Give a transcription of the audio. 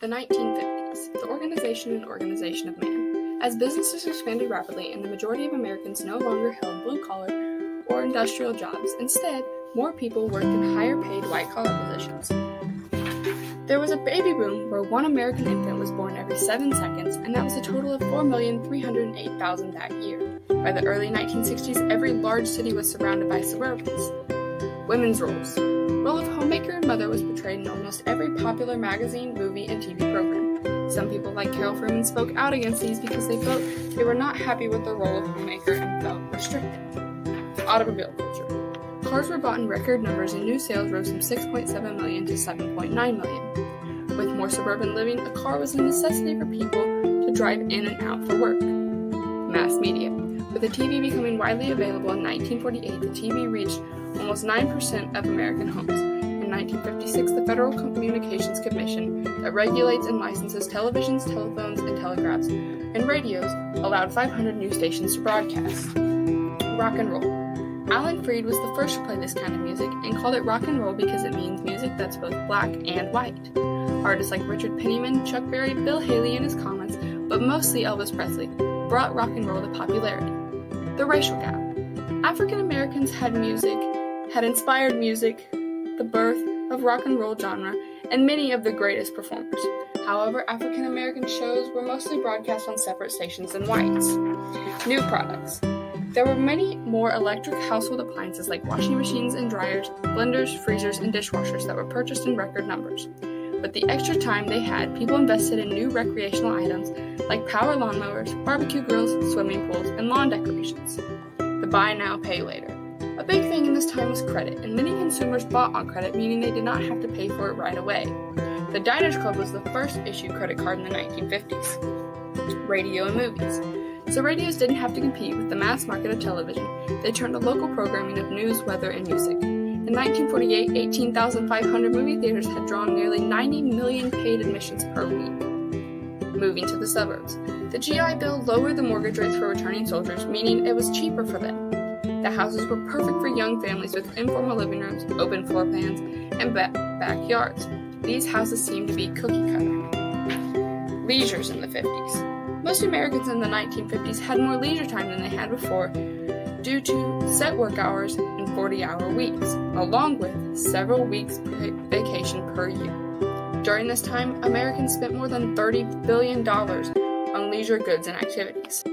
The 1950s, the organization of man. As businesses expanded rapidly and the majority of Americans no longer held blue-collar or industrial jobs, instead, more people worked in higher-paid white-collar positions. There was a baby boom where one American infant was born every 7 seconds, and that was a total of 4,308,000 that year. By the early 1960s, every large city was surrounded by suburbans. Women's roles. The role of homemaker and mother was portrayed in almost every popular magazine, movie, and TV program. Some people like Carol Freeman spoke out against these because they felt they were not happy with the role of homemaker and felt restricted. Automobile culture. Cars were bought in record numbers and new sales rose from 6.7 million to 7.9 million. With more suburban living, a car was a necessity for people to drive in and out for work. Mass media. With the TV becoming widely available in 1948, the TV reached almost 9% of American homes. In 1956, the Federal Communications Commission that regulates and licenses televisions, telephones, and telegraphs, and radios allowed 500 new stations to broadcast. Rock and roll. Alan Freed was the first to play this kind of music and called it rock and roll because it means music that's both black and white. Artists like Richard Penniman, Chuck Berry, Bill Haley in his comments, but mostly Elvis Presley, brought rock and roll to popularity. The racial gap. African Americans had inspired music, the birth of rock and roll genre, and many of the greatest performers. However, African American shows were mostly broadcast on separate stations than whites. New products. There were many more electric household appliances like washing machines and dryers, blenders, freezers, and dishwashers that were purchased in record numbers. With the extra time they had, people invested in new recreational items like power lawnmowers, barbecue grills, swimming pools, and lawn decorations. The buy now, pay later. A big thing in this time was credit, and many consumers bought on credit, meaning they did not have to pay for it right away. The Diners Club was the first issued credit card in the 1950s. Radio and movies. So radios didn't have to compete with the mass market of television. They turned to local programming of news, weather, and music. In 1948, 18,500 movie theaters had drawn nearly 90 million paid admissions per week. Moving to the suburbs. The GI Bill lowered the mortgage rates for returning soldiers, meaning it was cheaper for them. The houses were perfect for young families with informal living rooms, open floor plans, and backyards. These houses seemed to be cookie-cutter. Leisures in the 50s. Most Americans in the 1950s had more leisure time than they had before due to set work hours and 40-hour weeks, along with several weeks vacation per year. During this time, Americans spent more than $30 billion on leisure goods and activities.